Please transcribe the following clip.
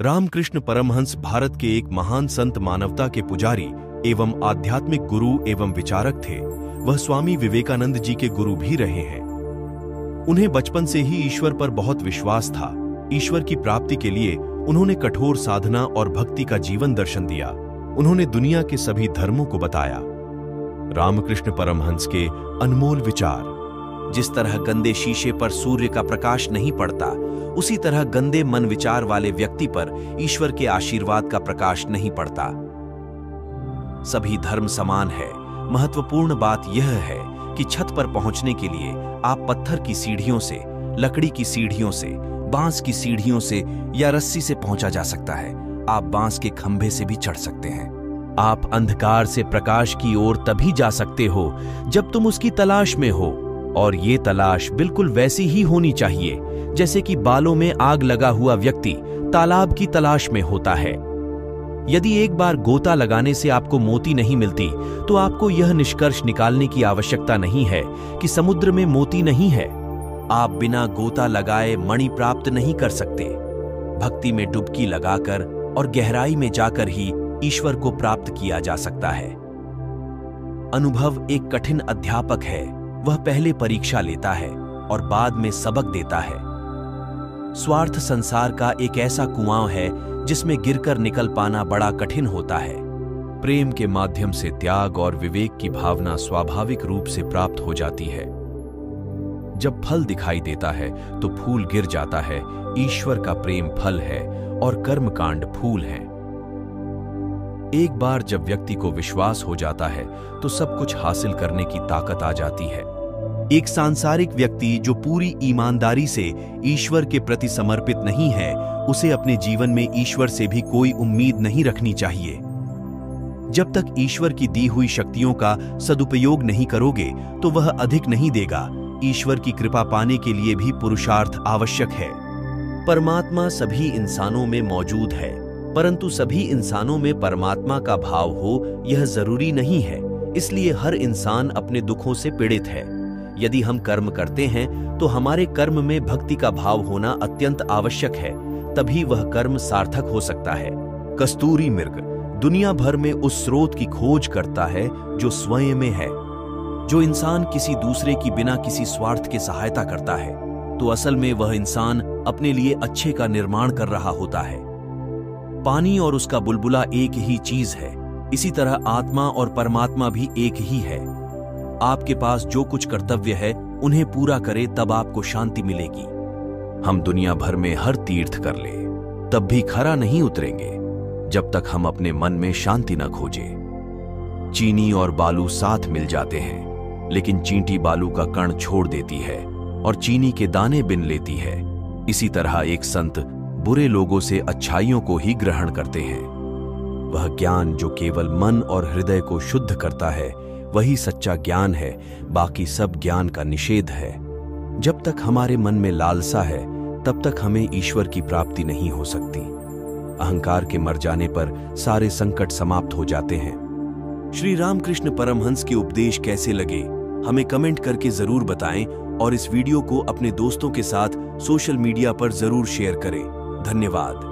रामकृष्ण परमहंस भारत के एक महान संत, मानवता के पुजारी एवं आध्यात्मिक गुरु एवं विचारक थे। वह स्वामी विवेकानंद जी के गुरु भी रहे हैं। उन्हें बचपन से ही ईश्वर पर बहुत विश्वास था। ईश्वर की प्राप्ति के लिए उन्होंने कठोर साधना और भक्ति का जीवन दर्शन दिया। उन्होंने दुनिया के सभी धर्मों को बताया। रामकृष्ण परमहंस के अनमोल विचार। जिस तरह गंदे शीशे पर सूर्य का प्रकाश नहीं पड़ता, उसी तरह गंदे मन विचार वाले व्यक्ति पर ईश्वर के आशीर्वाद का प्रकाश नहीं पड़ता। सभी धर्म समान है। महत्वपूर्ण बात यह है कि छत पर पहुंचने के लिए आप पत्थर की सीढ़ियों से, लकड़ी की सीढ़ियों से, बांस की सीढ़ियों से या रस्सी से पहुंचा जा सकता है। आप बांस के खंभे से भी चढ़ सकते हैं। आप अंधकार से प्रकाश की ओर तभी जा सकते हो जब तुम उसकी तलाश में हो, और ये तलाश बिल्कुल वैसी ही होनी चाहिए जैसे कि बालों में आग लगा हुआ व्यक्ति तालाब की तलाश में होता है। यदि एक बार गोता लगाने से आपको मोती नहीं मिलती, तो आपको यह निष्कर्ष निकालने की आवश्यकता नहीं है कि समुद्र में मोती नहीं है। आप बिना गोता लगाए मणि प्राप्त नहीं कर सकते। भक्ति में डुबकी लगाकर और गहराई में जाकर ही ईश्वर को प्राप्त किया जा सकता है। अनुभव एक कठिन अध्यापक है। वह पहले परीक्षा लेता है और बाद में सबक देता है। स्वार्थ संसार का एक ऐसा कुआं है जिसमें गिरकर निकल पाना बड़ा कठिन होता है। प्रेम के माध्यम से त्याग और विवेक की भावना स्वाभाविक रूप से प्राप्त हो जाती है। जब फल दिखाई देता है तो फूल गिर जाता है। ईश्वर का प्रेम फल है और कर्मकांड फूल है। एक बार जब व्यक्ति को विश्वास हो जाता है तो सब कुछ हासिल करने की ताकत आ जाती है। एक सांसारिक व्यक्ति जो पूरी ईमानदारी से ईश्वर के प्रति समर्पित नहीं है, उसे अपने जीवन में ईश्वर से भी कोई उम्मीद नहीं रखनी चाहिए। जब तक ईश्वर की दी हुई शक्तियों का सदुपयोग नहीं करोगे तो वह अधिक नहीं देगा। ईश्वर की कृपा पाने के लिए भी पुरुषार्थ आवश्यक है। परमात्मा सभी इंसानों में मौजूद है, परंतु सभी इंसानों में परमात्मा का भाव हो यह जरूरी नहीं है। इसलिए हर इंसान अपने दुखों से पीड़ित है। यदि हम कर्म करते हैं तो हमारे कर्म में भक्ति का भाव होना अत्यंत आवश्यक है, तभी वह कर्म सार्थक हो सकता है। कस्तूरी मृग दुनिया भर में उस स्रोत की खोज करता है जो स्वयं में है। जो इंसान किसी दूसरे की बिना किसी स्वार्थ के सहायता करता है, तो असल में वह इंसान अपने लिए अच्छे का निर्माण कर रहा होता है। पानी और उसका बुलबुला एक ही चीज है। इसी तरह आत्मा और परमात्मा भी एक ही है। आपके पास जो कुछ कर्तव्य है उन्हें पूरा करें, तब आपको शांति मिलेगी। हम दुनिया भर में हर तीर्थ कर ले, तब भी खरा नहीं उतरेंगे जब तक हम अपने मन में शांति न खोजें। चीनी और बालू साथ मिल जाते हैं, लेकिन चींटी बालू का कण छोड़ देती है और चीनी के दाने बिन लेती है। इसी तरह एक संत बुरे लोगों से अच्छाइयों को ही ग्रहण करते हैं। वह ज्ञान जो केवल मन और हृदय को शुद्ध करता है, वही सच्चा ज्ञान है। बाकी सब ज्ञान का निषेध है। जब तक हमारे मन में लालसा है, तब तक हमें ईश्वर की प्राप्ति नहीं हो सकती। अहंकार के मर जाने पर सारे संकट समाप्त हो जाते हैं। श्री रामकृष्ण परमहंस के उपदेश कैसे लगे, हमें कमेंट करके जरूर बताएं और इस वीडियो को अपने दोस्तों के साथ सोशल मीडिया पर जरूर शेयर करें। धन्यवाद।